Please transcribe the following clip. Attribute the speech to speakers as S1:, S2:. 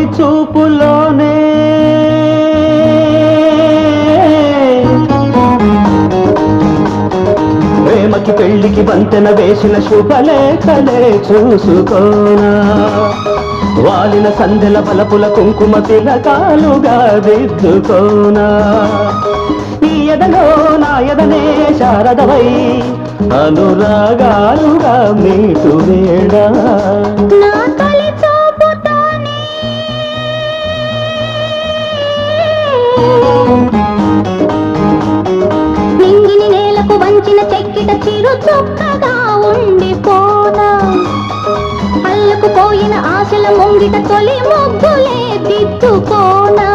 S1: తొలి చూపులోనే ప్రేమకి పెళ్లికి వంతెన వేసిన శుభలేఖలే చూసుకోనా వాలిన సందెల బలపుల కుంకుమ తిలకాలుగా దిద్దుకోనా ఈ ఎదలో నా ఎదనే శారదవై అనురాగాలుగా మీటు వేడా
S2: నింగిని నేలకు వంచిన చెక్కిట చిరు చుక్కగా ఉండిపోనా అల్లకు పోయిన ఆశల ముంగిట తొలి ముగ్గులే దిద్దుకోనా